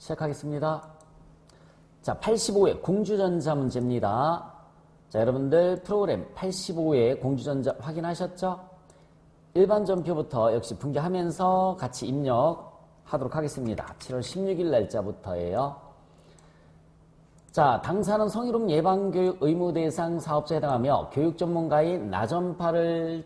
시작하겠습니다. 자, 85회 공주전자 문제입니다. 자, 여러분들 프로그램 85회 공주전자 확인하셨죠? 일반 전표부터 역시 분개하면서 같이 입력하도록 하겠습니다. 7월 16일 날짜부터예요. 자, 당사는 성희롱 예방교육 의무 대상 사업자에 해당하며 교육 전문가인 나전파를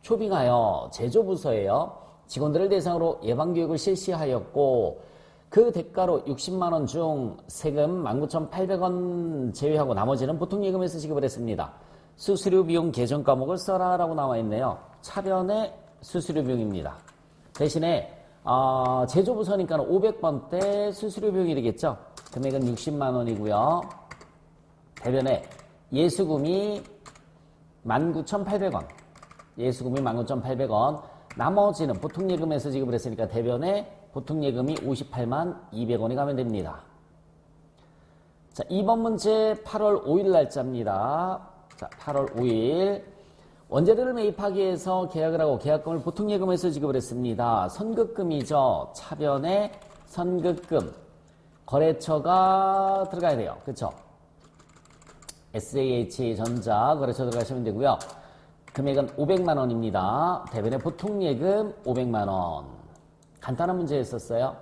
초빙하여 제조부서예요. 직원들을 대상으로 예방교육을 실시하였고 그 대가로 60만원 중 세금 19,800원 제외하고 나머지는 보통예금에서 지급을 했습니다. 수수료 비용 개정 과목을 써라 라고 나와 있네요. 차변의 수수료 비용입니다. 대신에 제조부서니까 500번대 수수료 비용이 되겠죠. 금액은 60만원이고요. 대변에 예수금이 19,800원. 예수금이 19,800원. 나머지는 보통예금에서 지급을 했으니까 대변에 보통예금이 58만 200원이 가면 됩니다. 자, 2번 문제 8월 5일 날짜입니다. 자, 8월 5일. 원재료를 매입하기 위해서 계약을 하고 계약금을 보통예금에서 지급을 했습니다. 선급금이죠. 차변에 선급금. 거래처가 들어가야 돼요. 그쵸? SAH전자 거래처 들어가시면 되고요. 금액은 500만원입니다. 대변에 보통예금 500만원. 간단한 문제였었어요.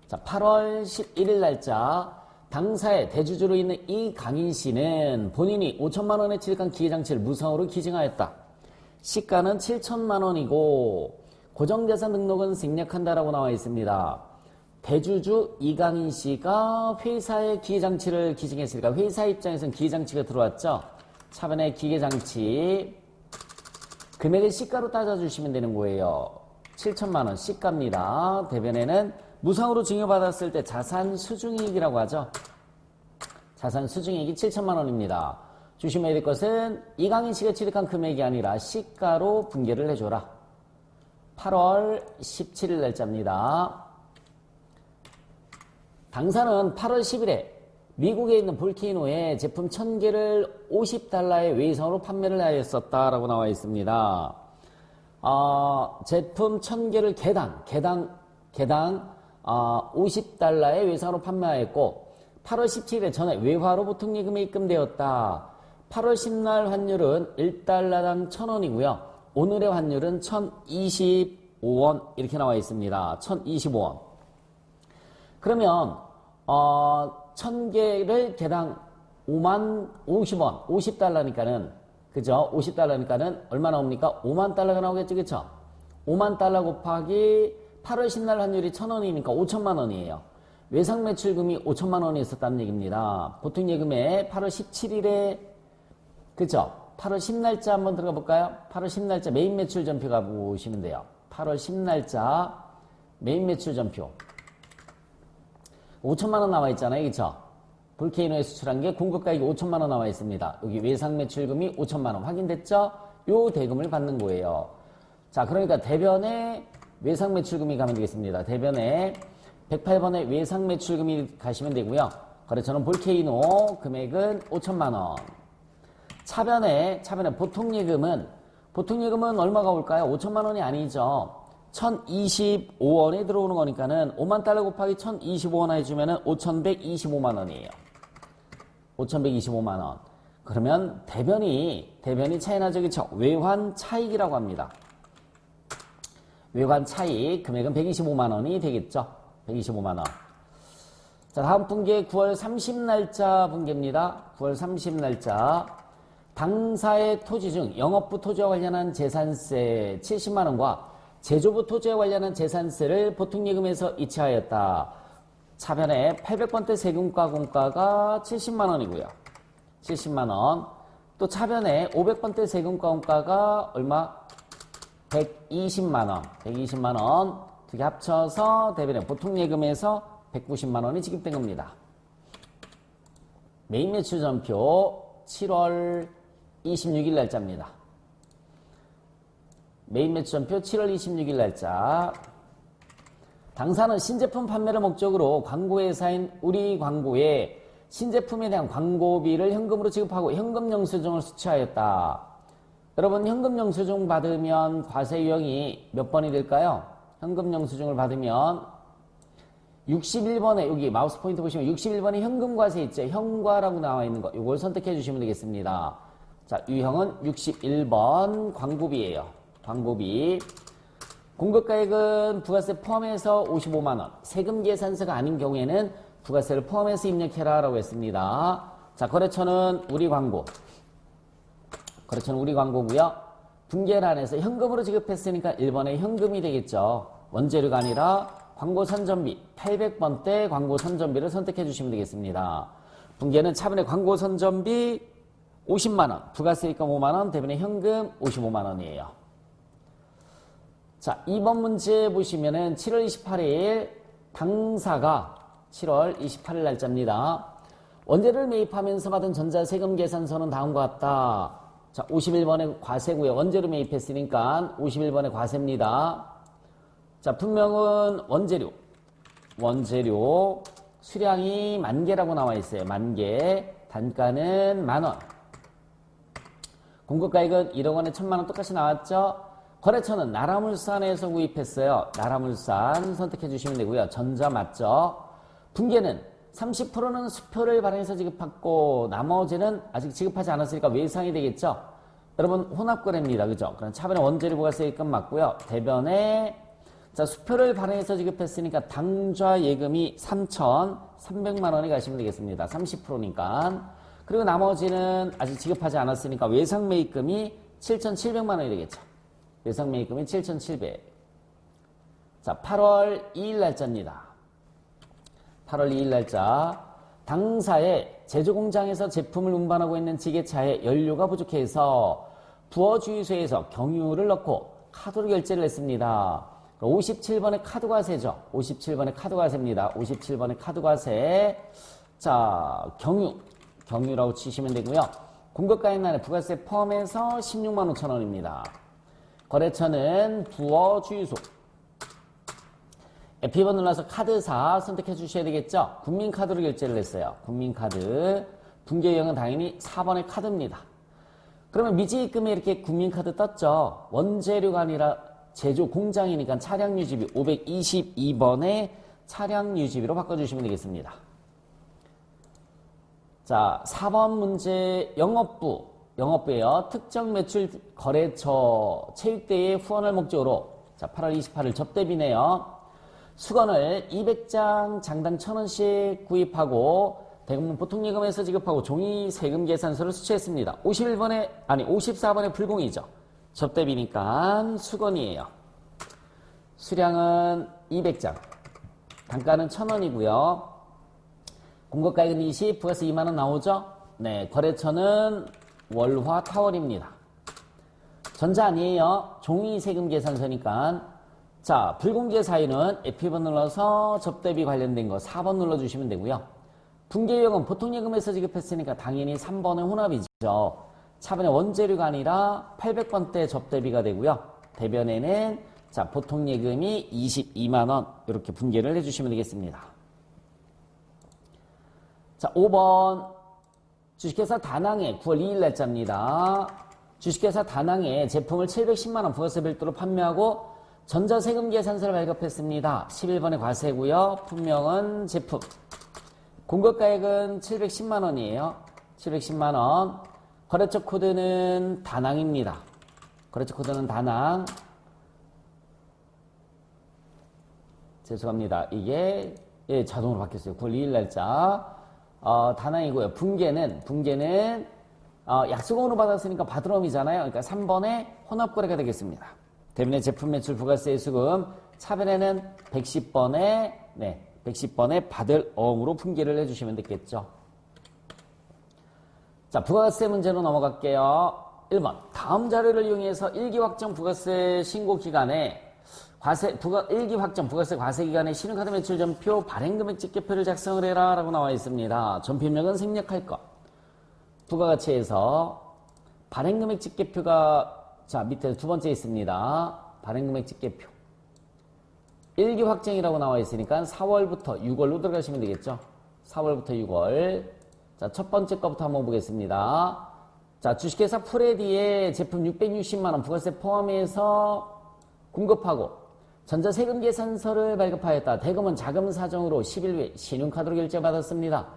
자, 8월 11일 날짜 당사의 대주주로 있는 이강인 씨는 본인이 5천만원에 취득한 기계장치를 무상으로 기증하였다. 시가는 7천만원이고 고정자산 등록은 생략한다라고 나와 있습니다. 대주주 이강인 씨가 회사에 기계장치를 기증했으니까 회사 입장에서는 기계장치가 들어왔죠. 차변에 기계장치 금액을 시가로 따져주시면 되는 거예요. 7천만원 시가입니다. 대변에는 무상으로 증여받았을 때 자산 수중이익이라고 하죠. 자산 수중이익이 7천만원입니다. 주시면 될 것은 이강인 씨가 취득한 금액이 아니라 시가로 분개를 해줘라. 8월 17일 날짜입니다. 당사는 8월 10일에 미국에 있는 볼케이노에 제품 1000개를 50달러의 외상으로 판매를 하였었다라고 나와 있습니다. 제품 1000개를 개당 50달러의 외상으로 판매하였고 8월 17일에 전에 외화로 보통예금에 입금되었다. 8월 10날 환율은 1달러당 1000원이고요. 오늘의 환율은 1025원 이렇게 나와 있습니다. 1025원. 그러면 1000개를 개당 5만 50원, 50달러니까는 그죠? 50달러니까는 얼마 나옵니까? 5만 달러가 나오겠죠, 그쵸? 5만 달러 곱하기 8월 10날 환율이 1000원이니까 5천만 원이에요. 외상 매출금이 5천만 원이 있었다는 얘기입니다. 보통예금에 8월 17일에 그죠? 8월 10날짜 한번 들어가 볼까요? 8월 10날짜 메인 매출 전표 가보시면 돼요. 8월 10날짜 메인 매출 전표 5천만 원 나와 있잖아요, 그쵸? 볼케이노에 수출한 게 공급가액이 5천만 원 나와 있습니다. 여기 외상 매출금이 5천만 원 확인됐죠? 요 대금을 받는 거예요. 자, 그러니까 대변에 외상 매출금이 가면 되겠습니다. 대변에 108번에 외상 매출금이 가시면 되고요. 거래처는 볼케이노 금액은 5천만 원. 차변에 보통예금은 얼마가 올까요? 5천만 원이 아니죠. 1025원에 들어오는 거니까는 5만 달러 곱하기 1025원 해주면은 5125만 원이에요. 5125만 원. 그러면 대변이 차이나죠, 그쵸? 외환 차익이라고 합니다. 외환 차익 금액은 125만 원이 되겠죠. 125만 원. 자, 다음 분계 9월 30날짜 분계입니다. 9월 30날짜. 당사의 토지 중 영업부 토지와 관련한 재산세 70만 원과 제조부 토지에 관련한 재산세를 보통예금에서 이체하였다. 차변에 800번대 세금과 공가가 70만 원이고요. 70만 원. 또 차변에 500번대 세금과 공가가 얼마? 120만 원. 120만 원. 두 개 합쳐서 대변에 보통예금에서 190만 원이 지급된 겁니다. 메인 매출 전표 7월 26일 날짜입니다. 메인 매출 전표 7월 26일 날짜. 당사는 신제품 판매를 목적으로 광고회사인 우리광고에 신제품에 대한 광고비를 현금으로 지급하고 현금 영수증을 수취하였다. 여러분, 현금 영수증 받으면 과세 유형이 몇 번이 될까요? 현금 영수증을 받으면 61번에 여기 마우스 포인트 보시면 61번에 현금과세 있죠. 현과라고 나와 있는 거 이걸 선택해 주시면 되겠습니다. 자, 유형은 61번 광고비예요. 광고비. 공급가액은 부가세 포함해서 55만원. 세금 계산서가 아닌 경우에는 부가세를 포함해서 입력해라 라고 했습니다. 자, 거래처는 우리 광고. 거래처는 우리 광고고요. 분계란에서 현금으로 지급했으니까 1번에 현금이 되겠죠. 원재료가 아니라 광고 선전비 800번대 광고 선전비를 선택해 주시면 되겠습니다. 분계는 차분의 광고 선전비 50만원, 부가세입금 5만원, 대변에 현금 55만원이에요. 자, 2번 문제 보시면은 7월 28일 당사가 7월 28일 날짜입니다. 원재료를 매입하면서 받은 전자세금 계산서는 다음과 같다. 자, 51번에 과세고요. 원재료 매입했으니까 51번에 과세입니다. 자, 분명은 원재료 수량이 10,000개라고 나와 있어요. 10,000개. 단가는 만원. 공급가액은 1억 원에 1,000만원 똑같이 나왔죠? 거래처는 나라물산에서 구입했어요. 나라물산 선택해 주시면 되고요. 전자 맞죠? 분계는 30%는 수표를 발행해서 지급받고 나머지는 아직 지급하지 않았으니까 외상이 되겠죠? 여러분 혼합거래입니다. 그죠? 그럼 차변에 원재료 부가세입금 맞고요. 대변에 자, 수표를 발행해서 지급했으니까 당좌 예금이 3,300만 원이 가시면 되겠습니다. 30%니까. 그리고 나머지는 아직 지급하지 않았으니까 외상 매입금이 7,700만 원이 되겠죠. 외상 매입금이 7,700. 자, 8월 2일 날짜입니다. 8월 2일 날짜. 당사의 제조공장에서 제품을 운반하고 있는 지게차에 연료가 부족해서 부어주유소에서 경유를 넣고 카드로 결제를 했습니다. 57번의 카드과세죠. 57번의 카드과세입니다. 57번의 카드과세. 자, 경유라고 치시면 되고요. 공급가액란에 부가세 포함해서 16만 5천 원입니다. 거래처는 부어주유소. F2번 눌러서 카드사 선택해 주셔야 되겠죠. 국민카드로 결제를 했어요. 국민카드. 분계유형은 당연히 4번의 카드입니다. 그러면 미지입금에 이렇게 국민카드 떴죠. 원재료가 아니라 제조 공장이니까 차량유지비 522번에 차량유지비로 바꿔주시면 되겠습니다. 자, 4번 문제 영업부예요. 특정 매출 거래처 체육대회 후원을 목적으로 자, 8월 28일 접대비네요. 수건을 200장 장당 1,000원씩 구입하고 대금은 보통예금에서 지급하고 종이 세금 계산서를 수취했습니다. 54번에 불공이죠. 접대비니까 수건이에요. 수량은 200장. 단가는 1,000원이고요. 공급가액은 20, 부가세 2만원 나오죠? 네, 거래처는 월화 타월입니다. 전자 아니에요. 종이 세금 계산서니까. 자, 불공개 사유는 F2번 눌러서 접대비 관련된 거 4번 눌러주시면 되고요. 분계유형은 보통예금에서 지급했으니까 당연히 3번의 혼합이죠. 차변에 원재료가 아니라 800번대 접대비가 되고요. 대변에는 자, 보통예금이 22만원 이렇게 분계를 해주시면 되겠습니다. 자, 5번 주식회사 다낭의 9월 2일 날짜입니다. 주식회사 다낭의 제품을 710만원 부가세 별도로 판매하고 전자세금 계산서를 발급했습니다. 11번의 과세고요. 분명은 제품. 공급가액은 710만원이에요. 710만원. 거래처 코드는 다낭입니다. 거래처 코드는 다낭. 죄송합니다. 이게 예, 자동으로 바뀌었어요. 9월 2일 날짜. 다낭이고요. 분계는 약수금으로 받았으니까 바드럼이잖아요. 그러니까 3번에 혼합거래가 되겠습니다. 대변에 제품 매출 부가세 수금. 차변에는 110번에 받을 어음으로 분계를 해주시면 되겠죠. 자, 부가세 문제로 넘어갈게요. 1번. 다음 자료를 이용해서 일기확정 부가세 신고 기간에 일기확정 부가세 과세 기간에 신용카드 매출 전표 발행금액 집계표를 작성을 해라 라고 나와 있습니다. 전표명은 생략할 것. 부가가치에서 발행금액 집계표가 자, 밑에 두 번째 있습니다. 발행금액 집계표. 일기 확정이라고 나와 있으니까 4월부터 6월로 들어가시면 되겠죠. 4월부터 6월. 자, 첫 번째 거부터 한번 보겠습니다. 자, 주식회사 프레디의 제품 660만원 부가세 포함해서 공급하고 전자세금계산서를 발급하였다. 대금은 자금 사정으로 10일 후에 신용카드로 결제받았습니다.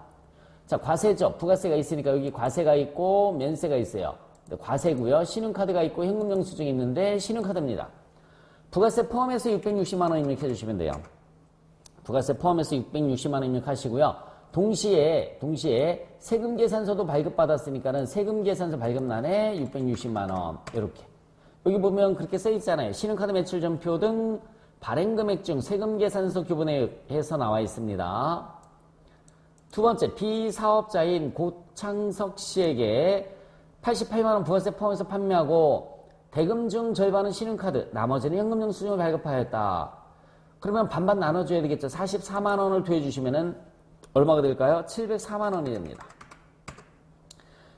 자, 과세죠. 부가세가 있으니까 여기 과세가 있고 면세가 있어요. 과세고요. 신용카드가 있고 현금영수증이 있는데 신용카드입니다. 부가세 포함해서 660만 원 입력해 주시면 돼요. 부가세 포함해서 660만 원 입력하시고요. 동시에 세금계산서도 발급받았으니까는 세금계산서 발급란에 660만 원 이렇게. 여기 보면 그렇게 써 있잖아요. 신용카드 매출 전표 등 발행금액 중 세금계산서 규분해서 나와 있습니다. 두 번째, 비사업자인 고창석 씨에게 88만 원 부가세 포함해서 판매하고 대금 중 절반은 신용카드, 나머지는 현금영수증을 발급하였다. 그러면 반반 나눠줘야 되겠죠. 44만 원을 더해주시면은 얼마가 될까요? 704만 원이 됩니다.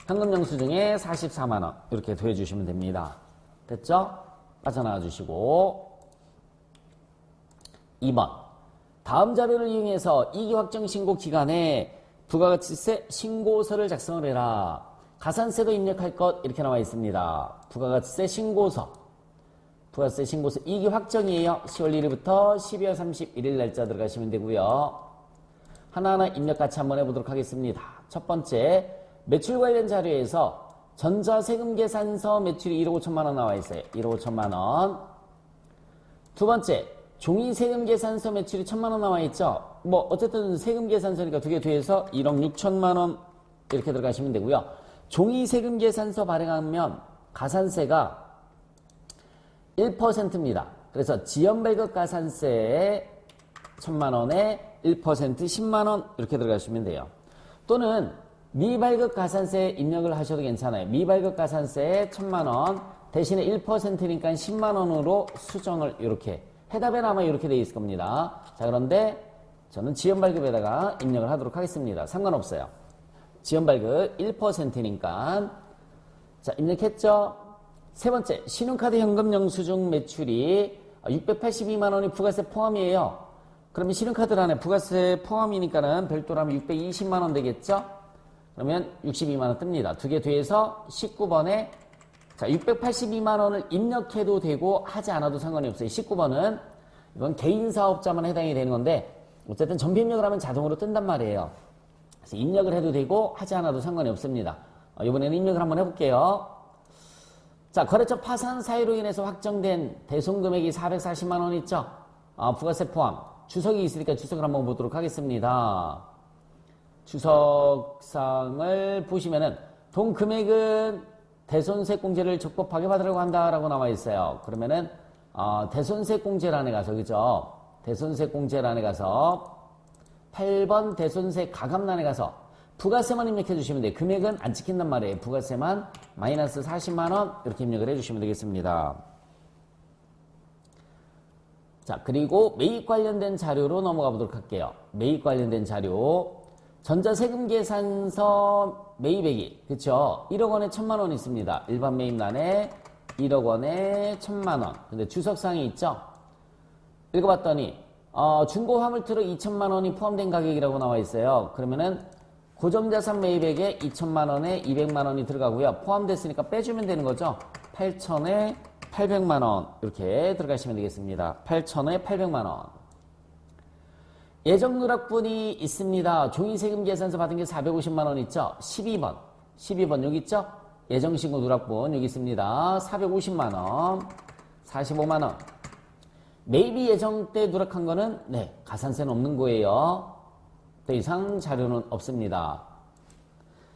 현금영수증에 44만 원 이렇게 더해주시면 됩니다. 됐죠? 빠져나와 주시고 2번 다음 자료를 이용해서 이기 확정 신고 기간에 부가가치세 신고서를 작성을 해라. 가산세도 입력할 것 이렇게 나와 있습니다. 부가가치세 신고서 부가세 신고서 이기 확정이에요. 10월 1일부터 12월 31일 날짜 들어가시면 되고요. 하나하나 입력 같이 한번 해보도록 하겠습니다. 첫 번째, 매출 관련 자료에서 전자세금계산서 매출이 1억 5천만 원 나와 있어요. 1억 5천만 원. 두 번째, 종이세금계산서 매출이 1천만 원 나와 있죠. 뭐 어쨌든 세금계산서니까 두 개 더해서 1억 6천만 원 이렇게 들어가시면 되고요. 종이세금계산서 발행하면 가산세가 1%입니다. 그래서 지연발급가산세 1천만 원에 1% 10만 원 이렇게 들어가시면 돼요. 또는 미발급가산세 입력을 하셔도 괜찮아요. 미발급가산세 1천만 원 대신에 1%니까 10만 원으로 수정을 이렇게 해답에는 아마 이렇게 되어 있을 겁니다. 자, 그런데 저는 지연발급에다가 입력을 하도록 하겠습니다. 상관없어요. 지연발급 1%니까 자, 입력했죠? 세 번째, 신용카드 현금영수증 매출이 682만 원이 부가세 포함이에요. 그러면 신용카드란에 부가세 포함이니까는 별도라면 620만 원 되겠죠? 그러면 62만 원 뜹니다. 두 개 뒤에서 19번에 자, 682만 원을 입력해도 되고 하지 않아도 상관이 없어요. 19번은 이건 개인 사업자만 해당이 되는 건데 어쨌든 전비 입력을 하면 자동으로 뜬단 말이에요. 그래서 입력을 해도 되고 하지 않아도 상관이 없습니다. 이번에는 입력을 한번 해볼게요. 자, 거래처 파산 사유로 인해서 확정된 대손금액이 440만 원 있죠? 부가세 포함. 주석이 있으니까 주석을 한번 보도록 하겠습니다. 주석상을 보시면은 돈 금액은 대손세 공제를 적법하게 받으려고 한다라고 나와 있어요. 그러면은 대손세 공제란에 가서 그죠? 대손세 공제란에 가서 8번 대손세 가감란에 가서 부가세만 입력해 주시면 돼요. 금액은 안 찍힌단 말이에요. 부가세만 마이너스 40만 원 이렇게 입력을 해 주시면 되겠습니다. 자, 그리고 매입 관련된 자료로 넘어가 보도록 할게요. 매입 관련된 자료. 전자세금계산서 매입액이 그쵸? 1억 원에 1천만 원 있습니다. 일반 매입란에 1억 원에 1천만 원. 근데 주석상이 있죠? 읽어봤더니 중고 화물트럭 2천만 원이 포함된 가격이라고 나와 있어요. 그러면은 고정자산 매입액에 2천만 원에 200만 원이 들어가고요. 포함됐으니까 빼주면 되는 거죠. 8천에 800만 원 이렇게 들어가시면 되겠습니다. 8천에 800만 원. 예정 누락분이 있습니다. 종이세금계산서 받은 게 450만 원 있죠? 12번 여기 있죠? 예정신고 누락분 여기 있습니다. 450만 원, 45만 원. 매입이 예정 때 누락한 거는 네, 가산세는 없는 거예요. 더 이상 자료는 없습니다.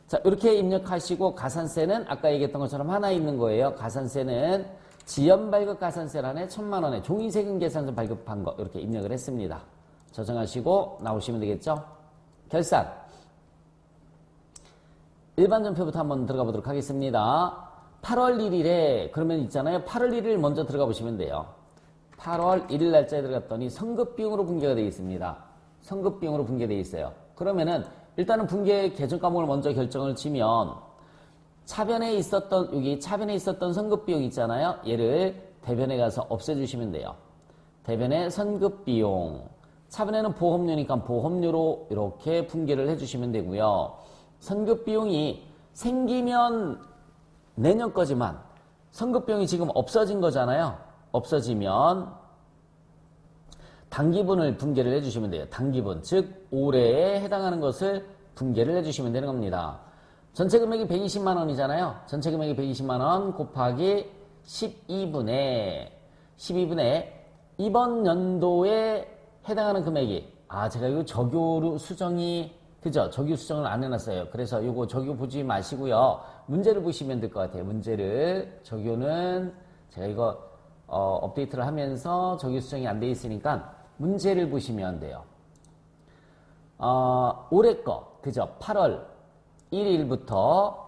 자, 이렇게 입력하시고 가산세는 아까 얘기했던 것처럼 하나 있는 거예요. 가산세는 지연발급 가산세란에 1천만 원에 종이세금계산서 발급한 거 이렇게 입력을 했습니다. 저장하시고 나오시면 되겠죠? 결산. 일반 전표부터 한번 들어가 보도록 하겠습니다. 8월 1일에 그러면 있잖아요. 8월 1일 먼저 들어가 보시면 돼요. 8월 1일 날짜에 들어갔더니 성급비용으로 분계가 되어 있습니다. 성급비용으로 분계되어 있어요. 그러면은 일단은 분계 계정 과목을 먼저 결정을 치면 차변에 있었던 성급비용 있잖아요. 얘를 대변에 가서 없애주시면 돼요. 대변에 선급비용. 차변에는 보험료니까 보험료로 이렇게 분계를 해주시면 되고요. 선급비용이 생기면 내년 거지만 선급비용이 지금 없어진 거잖아요. 없어지면 당기분을 분개를 해주시면 돼요. 당기분, 즉 올해에 해당하는 것을 분개를 해주시면 되는 겁니다. 전체 금액이 120만 원이잖아요. 전체 금액이 120만 원 곱하기 12분의 이번 연도에 해당하는 금액이 제가 이거 적요 수정이 그죠? 적요 수정을 안 해놨어요. 그래서 이거 적요 보지 마시고요. 문제를 보시면 될 것 같아요. 문제를 적요는 제가 이거 업데이트를 하면서 적요 수정이 안 돼 있으니까 문제를 보시면 돼요. 올해 거 그죠? 8월 1일부터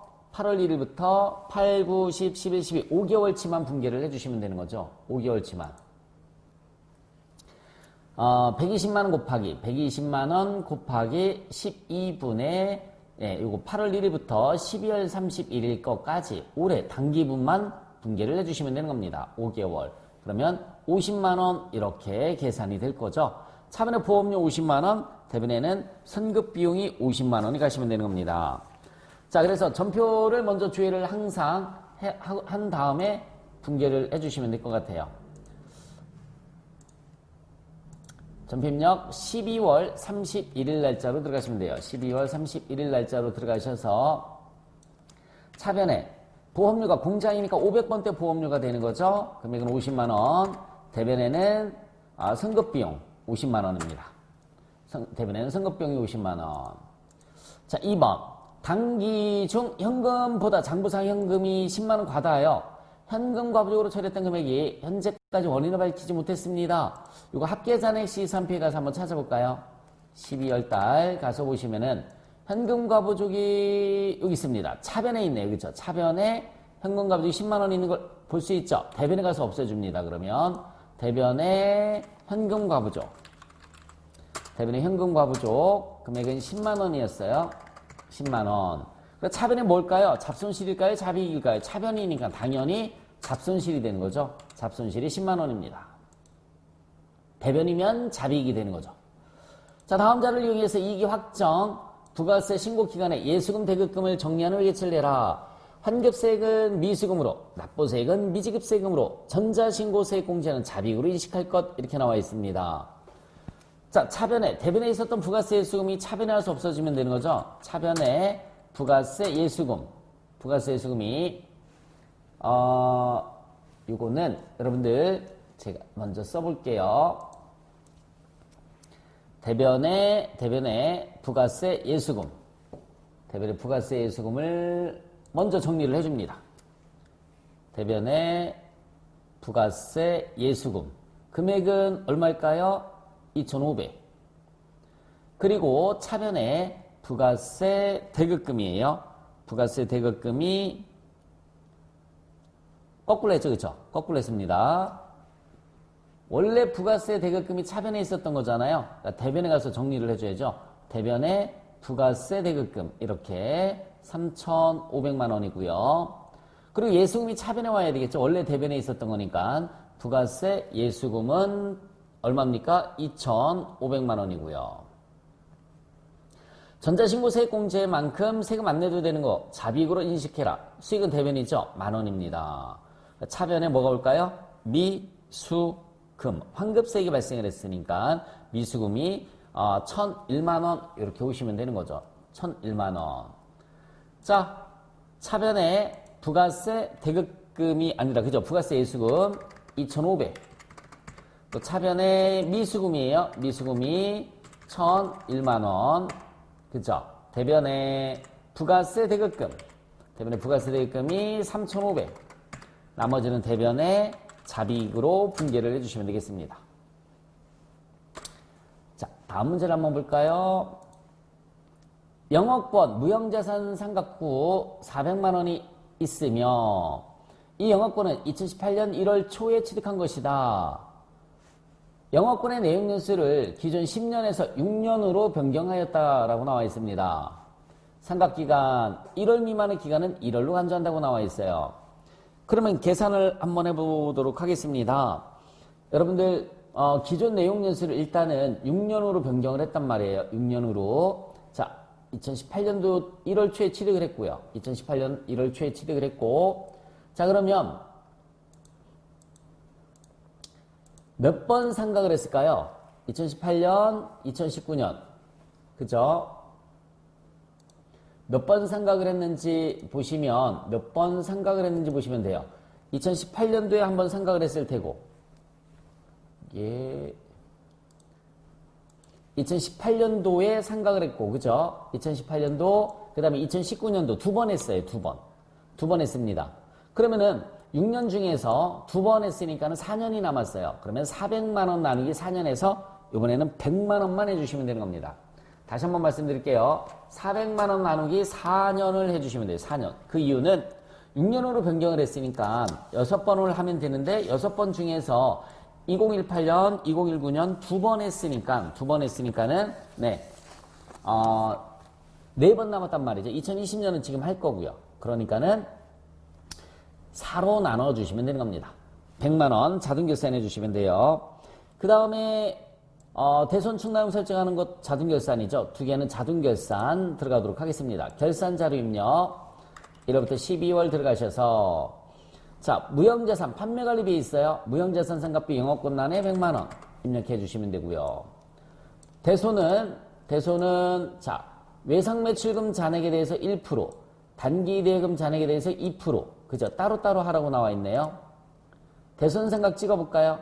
8, 9, 10, 11, 12 5개월치만 분개를 해주시면 되는 거죠. 5개월치만. 120만원 곱하기 120만원 곱하기 12분의 요거 8월 1일부터 12월 31일 거까지 올해 단기분만 분개를 해주시면 되는 겁니다. 5개월. 그러면 50만원 이렇게 계산이 될 거죠. 차변에 보험료 50만원, 대변에는 선급 비용이 50만원이 가시면 되는 겁니다. 자, 그래서 전표를 먼저 주의를 항상 한 다음에 분개를 해주시면 될 것 같아요. 전표 입력 12월 31일 날짜로 들어가시면 돼요. 12월 31일 날짜로 들어가셔서 차변에 보험료가 공장이니까 500번대 보험료가 되는 거죠. 금액은 50만원. 대변에는 선급비용 50만원입니다. 대변에는 선급비용이 50만원. 자, 2번. 단기 중 현금보다 장부상 현금이 10만원 과다하여 현금 과부적으로 처리했던 금액이 현재까지 원인을 밝히지 못했습니다. 이거 합계잔액 시산표에 가서 한번 찾아볼까요? 12월 달 가서 보시면은 현금 과부족이 여기 있습니다. 차변에 있네요. 그렇죠? 차변에 현금 과부족이 10만원 있는 걸 볼 수 있죠? 대변에 가서 없애줍니다. 그러면 대변에 현금 과부족. 대변에 현금 과부족 금액은 10만원이었어요. 10만원. 차변이 뭘까요? 잡손실일까요? 잡이익일까요? 차변이니까 당연히 잡손실이 되는 거죠. 잡손실이 10만원입니다. 대변이면 잡이익이 되는 거죠. 자, 다음 자를 이용해서 이익이 확정, 부가세 신고기간에 예수금 대급금을 정리하는 회계치를 내라. 환급세액은 미수금으로, 납부세액은 미지급세금으로, 전자신고세액 공제는 잡이익으로 인식할 것 이렇게 나와 있습니다. 자, 차변에, 대변에 있었던 부가세 예수금이 차변에 와서 없어지면 되는 거죠. 차변에 부가세 예수금이 요거는 여러분들 제가 먼저 써볼게요. 대변에 부가세 예수금, 대변에 부가세 예수금을 먼저 정리를 해줍니다. 대변에 부가세 예수금 금액은 얼마일까요? 2,500. 그리고 차변에 부가세 대급금이에요. 부가세 대급금이 거꾸로 했죠, 그쵸? 거꾸로 했습니다. 원래 부가세 대급금이 차변에 있었던 거잖아요. 그러니까 대변에 가서 정리를 해줘야죠. 대변에 부가세 대급금 이렇게 3,500만 원이고요. 그리고 예수금이 차변에 와야 되겠죠. 원래 대변에 있었던 거니까 부가세 예수금은 얼마입니까? 2,500만 원이고요. 전자신고세액 공제만큼 세금 안 내도 되는 거 잡이익으로 인식해라. 수익은 대변이죠. 만원입니다. 차변에 뭐가 올까요? 미수금. 환급세액이 발생을 했으니까 미수금이 1,001만원 이렇게 오시면 되는 거죠. 1,001만원. 자, 차변에 부가세 대급금이 아니라 그죠? 부가세 예수금 2,500. 또 차변에 미수금이에요. 미수금이 1,001만원. 그죠? 대변에 부가세 대급금. 대변에 부가세 대급금이 3,500. 나머지는 대변에 잡이익으로 분개를 해주시면 되겠습니다. 자, 다음 문제를 한번 볼까요? 영업권, 무형자산 상각부 400만원이 있으며 이 영업권은 2018년 1월 초에 취득한 것이다. 영업권의 내용연수를 기존 10년에서 6년으로 변경하였다라고 나와 있습니다. 상각기간 1월 미만의 기간은 1월로 간주한다고 나와 있어요. 그러면 계산을 한번 해보도록 하겠습니다. 여러분들 기존 내용연수를 일단은 6년으로 변경을 했단 말이에요. 6년으로. 자, 2018년도 1월 초에 취득을 했고요. 2018년 1월 초에 취득을 했고, 자, 그러면 몇 번 상각을 했을까요? 2018년, 2019년. 그죠? 몇 번 상각을 했는지 보시면, 몇 번 상각을 했는지 보시면 돼요. 2018년도에 한번 상각을 했을 테고, 예. 2018년도에 상각을 했고, 그죠? 2018년도, 그 다음에 2019년도 두 번 했어요, 두 번. 두 번 했습니다. 그러면은 6년 중에서 두 번 했으니까는 4년이 남았어요. 그러면 400만원 나누기 4년에서 이번에는 100만원만 해주시면 되는 겁니다. 다시 한번 말씀드릴게요. 400만원 나누기 4년을 해주시면 돼요, 4년. 그 이유는 6년으로 변경을 했으니까 6번을 하면 되는데 6번 중에서 2018년, 2019년 두 번 했으니까는, 네, 4번 남았단 말이죠. 2020년은 지금 할 거고요. 그러니까는 4로 나눠주시면 되는 겁니다. 100만원 자동결산해 주시면 돼요. 그 다음에, 대손 충남 설정하는 것 자동결산이죠. 두 개는 자동결산 들어가도록 하겠습니다. 결산 자료 입력. 1월부터 12월 들어가셔서, 자, 무형자산 판매관리비 있어요. 무형자산 상각비 영업권란에 100만원 입력해 주시면 되고요. 대손은, 자, 외상매출금 잔액에 대해서 1%, 단기대여금 잔액에 대해서 2%, 그죠? 따로따로 하라고 나와 있네요. 대손 상각 찍어볼까요?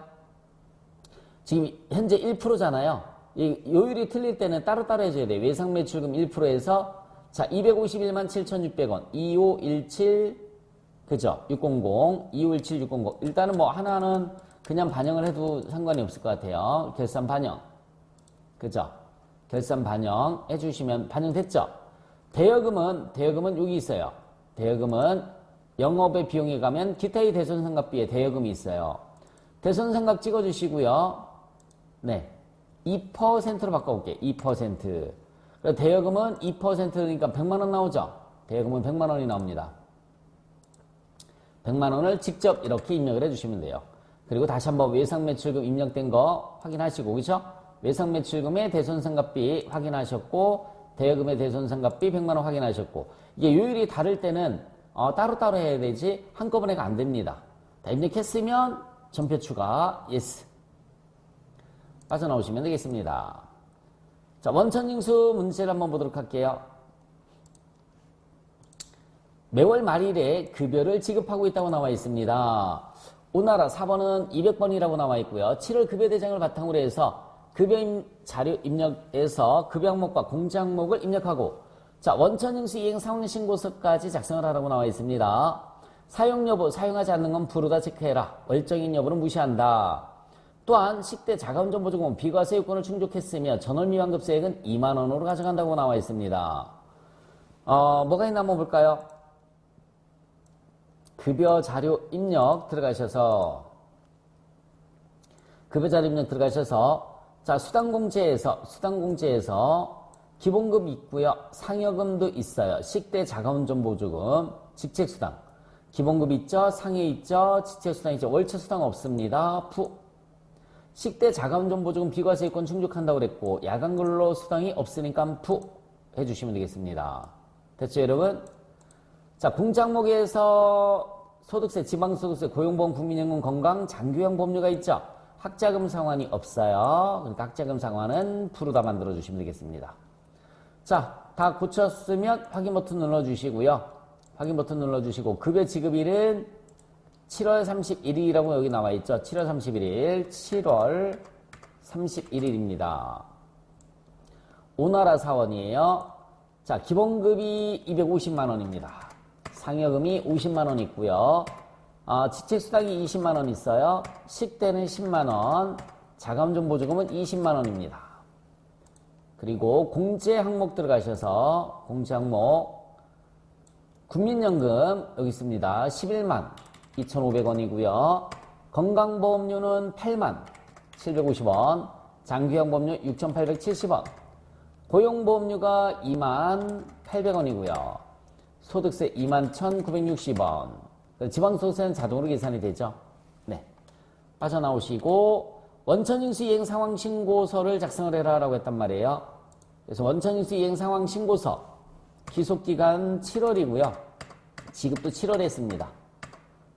지금 현재 1%잖아요. 이 요율이 틀릴 때는 따로따로 해줘야 돼요. 외상매출금 1%에서, 자, 251만 7,600원, 2517, 그죠? 600, 2517, 600. 일단은 뭐 하나는 그냥 반영을 해도 상관이 없을 것 같아요. 결산 반영. 그죠? 결산 반영 해주시면 반영됐죠? 대여금은 여기 있어요. 대여금은 영업의 비용에 가면 기타의 대손상각비에 대여금이 있어요. 대손상각 찍어주시고요. 네. 2%로 바꿔볼게요. 2%. 대여금은 2%니까 100만원 나오죠? 대여금은 100만원이 나옵니다. 100만원을 직접 이렇게 입력을 해주시면 돼요. 그리고 다시 한번 외상매출금 입력된 거 확인하시고, 그죠? 외상매출금의 대손상각비 확인하셨고, 대여금의 대손상각비 100만원 확인하셨고, 이게 요율이 다를 때는 따로따로 해야 되지 한꺼번에가 안 됩니다. 다 입력했으면 전표 추가, 예스. 빠져나오시면 되겠습니다. 자, 원천징수 문제를 한번 보도록 할게요. 매월 말일에 급여를 지급하고 있다고 나와 있습니다. 오나라 4번은 200번이라고 나와 있고요. 7월 급여 대장을 바탕으로 해서 급여 자료 입력해서 급여 항목과 공제 항목을 입력하고, 자, 원천징수 이행 상황 신고서까지 작성을 하라고 나와 있습니다. 사용 여부, 사용하지 않는 건 부르다 체크해라. 월정인 여부는 무시한다. 또한 식대 자가운전보조금 비과세 요건을 충족했으며 전월 미환급세액은 2만원으로 가져간다고 나와 있습니다. 뭐가 있나 한번 볼까요? 급여 자료 입력 들어가셔서, 자, 수당공제에서 기본급 있고요. 상여금도 있어요. 식대 자가운전보조금, 직책수당. 기본급 있죠? 상여 있죠? 직책수당 있죠? 월차수당 없습니다. 식대 자가운전보조금 비과세요건 충족한다고 그랬고, 야간근로수당이 없으니까 푸 해주시면 되겠습니다. 됐죠, 여러분? 자, 공제항목에서 소득세, 지방소득세, 고용보험, 국민연금, 건강, 장교형 보험료가 있죠? 학자금 상환이 없어요. 그러니까 학자금 상환은 푸르다 만들어주시면 되겠습니다. 자, 다 고쳤으면 확인 버튼 눌러주시고요. 확인 버튼 눌러주시고, 급여 지급일은 7월 31일이라고 여기 나와 있죠? 7월 31일, 7월 31일입니다. 오나라 사원이에요. 자, 기본급이 250만원입니다. 상여금이 50만원 있고요. 지책수당이 20만원 있어요. 식대는 10만원, 자가운전보조금은 20만원입니다. 그리고 공제 항목 들어가셔서, 공제 항목, 국민연금 여기 있습니다. 11만 2,500원이고요. 건강보험료는 8만 750원, 장기형 보험료 6,870원, 고용보험료가 2만 800원이고요. 소득세 2만 1,960원. 지방소득세는 자동으로 계산이 되죠. 네. 빠져나오시고, 원천징수 이행 상황 신고서를 작성을 해라라고 했단 말이에요. 그래서 원천징수 이행 상황 신고서, 기속기간 7월이고요. 지급도 7월에 했습니다.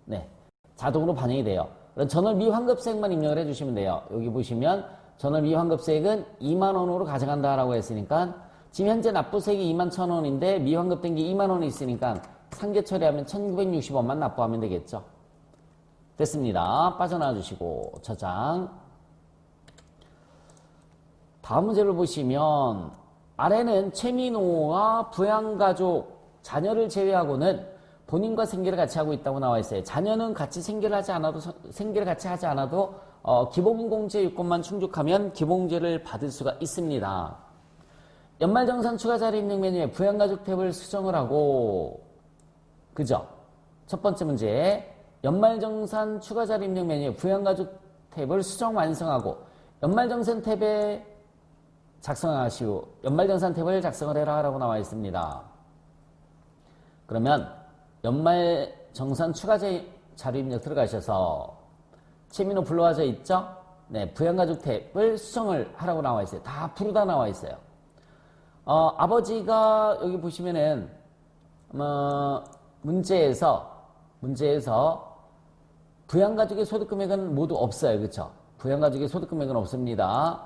네. 자동으로 반영이 돼요. 전월 미환급세액만 입력을 해주시면 돼요. 여기 보시면 전월 미환급세액은 2만 원으로 가져간다라고 했으니까 지금 현재 납부세액이 2만 1,000원인데 미환급된 게 2만 원이 있으니까 상계 처리하면 1,960원만 납부하면 되겠죠. 됐습니다. 빠져나와 주시고 저장. 다음 문제를 보시면 아래는 최민호와 부양가족 자녀를 제외하고는 본인과 생계를 같이 하고 있다고 나와 있어요. 자녀는 같이 생계를 같이 하지 않아도 기본공제 요건만 충족하면 기본공제를 받을 수가 있습니다. 연말정산 추가자료 입력 메뉴에 부양가족 탭을 수정을 하고, 그죠? 첫 번째 문제, 연말정산 추가자료 입력 메뉴에 부양가족 탭을 수정 완성하고 연말정산 탭에 작성하시오. 연말정산 탭을 작성을 해라 라고 나와 있습니다. 그러면 연말정산 추가자료 입력 들어가셔서 최민호 불러와져 있죠? 네, 부양가족 탭을 수정을 하라고 나와 있어요. 다 부르다 나와 있어요. 아버지가 여기 보시면은 문제에서 부양가족의 소득금액은 모두 없어요. 그렇죠? 부양가족의 소득금액은 없습니다.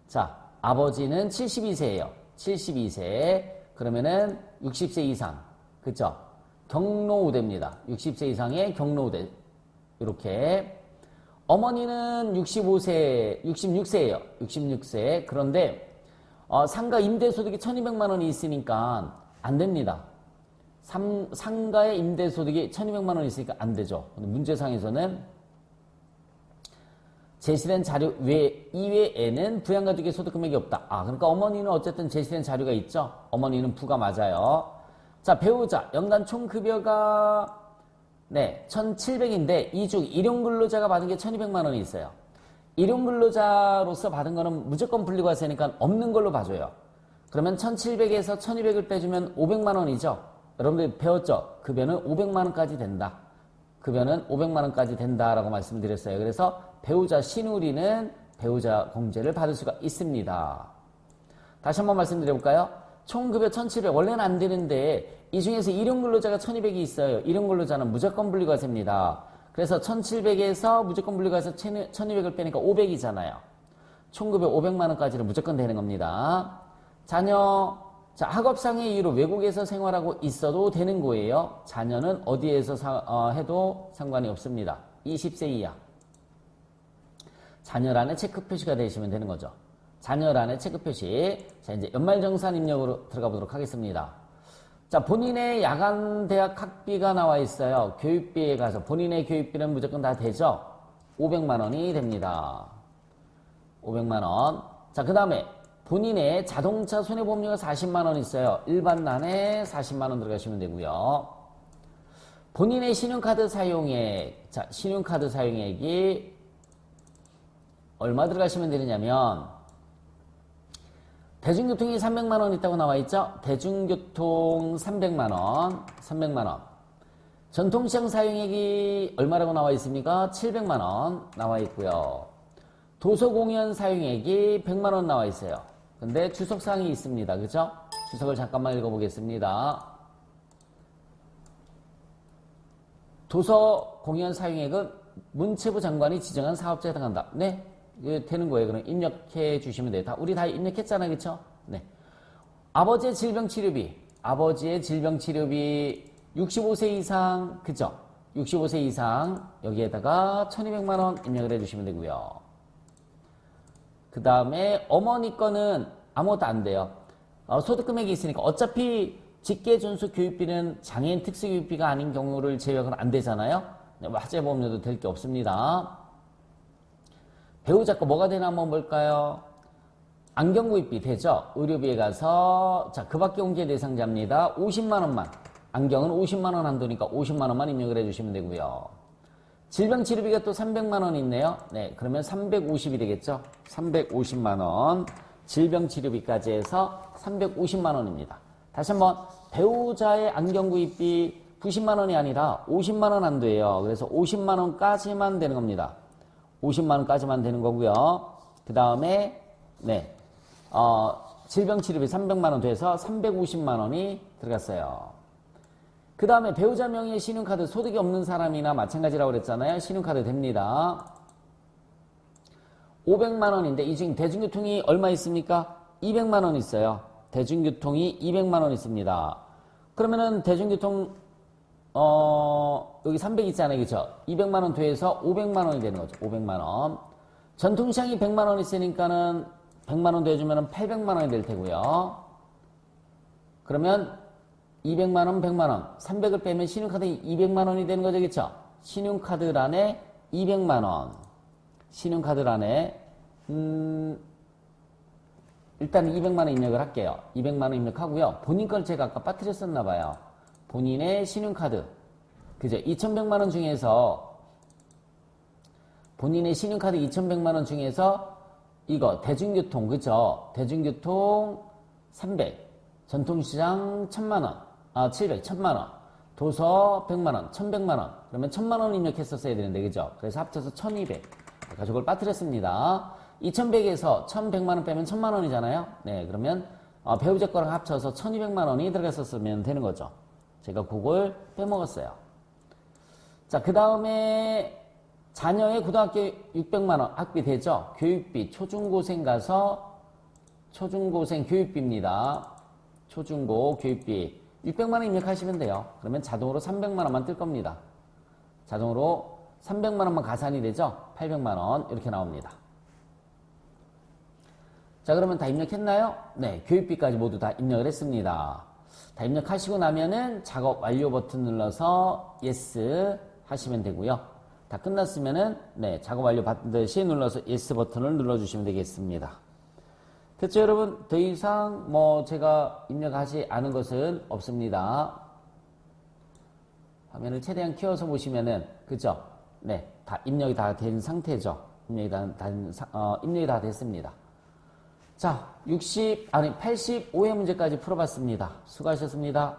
자, 아버지는 72세예요. 72세. 그러면은 60세 이상. 그렇죠? 경로우대입니다. 60세 이상의 경로우대. 이렇게. 어머니는 66세예요. 66세. 그런데 상가 임대소득이 1,200만 원이 있으니까 안 됩니다. 상가의 임대소득이 1,200만 원이 있으니까 안 되죠. 문제상에서는 제시된 자료 이외에는 부양가족의 소득금액이 없다. 그러니까 어머니는 어쨌든 제시된 자료가 있죠. 어머니는 부가 맞아요. 자, 배우자 연간 총급여가 1,700인데 이 중 일용근로자가 받은 게 1,200만 원이 있어요. 일용근로자로서 받은 거는 무조건 분리과세니까 없는 걸로 봐줘요. 그러면 1,700에서 1,200을 빼주면 500만 원이죠. 여러분들 배웠죠? 급여는 500만 원까지 된다. 급여는 500만 원까지 된다라고 말씀드렸어요. 그래서 배우자 신우리는 배우자 공제를 받을 수가 있습니다. 다시 한번 말씀드려볼까요? 총급여 1,700 원래는 안 되는데 이 중에서 일용근로자가 1,200이 있어요. 일용근로자는 무조건 분리과세입니다. 그래서 1,700에서 무조건 분리과세 1,200을 빼니까 500이잖아요. 총급여 500만 원까지는 무조건 되는 겁니다. 자녀, 자, 학업상의 이유로 외국에서 생활하고 있어도 되는 거예요. 자녀는 어디에서 해도 상관이 없습니다. 20세 이하. 자녀란에 체크 표시가 되시면 되는 거죠. 자녀란에 체크 표시. 자, 이제 연말정산 입력으로 들어가 보도록 하겠습니다. 자, 본인의 야간 대학 학비가 나와 있어요. 교육비에 가서 본인의 교육비는 무조건 다 되죠. 500만 원이 됩니다. 500만 원. 자, 그 다음에 본인의 자동차 손해보험료가 40만 원 있어요. 일반난에 40만 원 들어가시면 되고요. 본인의 신용카드 사용액. 자, 신용카드 사용액이 얼마 들어가시면 되느냐면 대중교통이 300만 원 있다고 나와 있죠? 대중교통 300만 원, 300만 원. 전통시장 사용액이 얼마라고 나와 있습니까? 700만 원 나와 있고요. 도서공연 사용액이 100만 원 나와 있어요. 근데 주석사항이 있습니다. 그죠? 주석을 잠깐만 읽어보겠습니다. 도서공연 사용액은 문체부 장관이 지정한 사업자에 해당한다. 네? 되는 거예요. 그럼 입력해 주시면 돼요. 우리 다 입력했잖아요. 그쵸? 네. 아버지의 질병치료비. 아버지의 질병치료비 65세 이상. 그죠? 65세 이상. 여기에다가 1,200만 원 입력을 해 주시면 되고요. 그 다음에 어머니 거는 아무것도 안 돼요. 소득금액이 있으니까 어차피 직계존속 교육비는 장애인 특수교육비가 아닌 경우를 제외하고는 안 되잖아요. 화재보험료도 될 게 없습니다. 배우자 거 뭐가 되나 한번 볼까요? 안경구입비 되죠? 의료비에 가서 자, 그 밖에 공제 대상자입니다. 50만 원만. 안경은 50만 원 한도니까 50만 원만 입력을 해주시면 되고요. 질병치료비가 또 300만 원 있네요. 네, 그러면 350이 되겠죠? 350만 원. 질병치료비까지 해서 350만 원입니다. 다시 한번 배우자의 안경구입비 90만 원이 아니라 50만 원 한도예요. 그래서 50만 원까지만 되는 겁니다. 50만 원까지만 되는 거고요. 그 다음에 네, 질병치료비 300만 원 돼서 350만 원이 들어갔어요. 그 다음에 배우자 명의의 신용카드 소득이 없는 사람이나 마찬가지라고 그랬잖아요. 신용카드 됩니다. 500만 원인데 이 중에 대중교통이 얼마 있습니까? 200만 원 있어요. 대중교통이 200만 원 있습니다. 그러면은 대중교통 여기 300 있잖아요. 그죠? 200만 원 더해서 500만 원이 되는 거죠. 500만 원. 전통시장이 100만 원 있으니까는 100만 원 더해주면 800만 원이 될 테고요. 그러면 200만 원, 100만 원, 300을 빼면 신용카드 200만 원이 되는 거죠. 그쵸? 신용카드란에 200만 원. 신용카드란에 일단 200만 원 입력을 할게요. 200만 원 입력하고요. 본인 걸 제가 아까 빠뜨렸었나 봐요. 본인의 신용카드. 그죠? 2100만 원 중에서 본인의 신용카드 2100만 원 중에서 이거 대중교통 그죠? 대중교통 300, 전통시장 1000만 원, 700, 1000만 원, 도서 100만 원, 1100만 원. 그러면 1000만 원 입력했었어야 되는데 그죠? 그래서 합쳐서 1200. 가족을 빠뜨렸습니다. 2100에서 1100만 원 빼면 1000만 원이잖아요. 네, 그러면 배우자 거랑 합쳐서 1200만 원이 들어갔었으면 되는 거죠. 제가 그걸 빼먹었어요. 자, 그 다음에 자녀의 고등학교 600만 원 학비 되죠? 교육비, 초중고생 가서 초중고생 교육비입니다. 초중고 교육비 600만 원 입력하시면 돼요. 그러면 자동으로 300만 원만 뜰 겁니다. 자동으로 300만 원만 가산이 되죠? 800만 원 이렇게 나옵니다. 자, 그러면 다 입력했나요? 네, 교육비까지 모두 다 입력을 했습니다. 다 입력하시고 나면은 작업 완료 버튼 눌러서 yes 하시면 되고요. 다 끝났으면은 네, 작업 완료 반드시 눌러서 yes 버튼을 눌러주시면 되겠습니다. 됐죠, 여러분? 더 이상 뭐 제가 입력하지 않은 것은 없습니다. 화면을 최대한 키워서 보시면은 그죠? 네, 다 입력이 다 된 상태죠. 입력이 다 됐습니다. 자, 85회 문제까지 풀어봤습니다. 수고하셨습니다.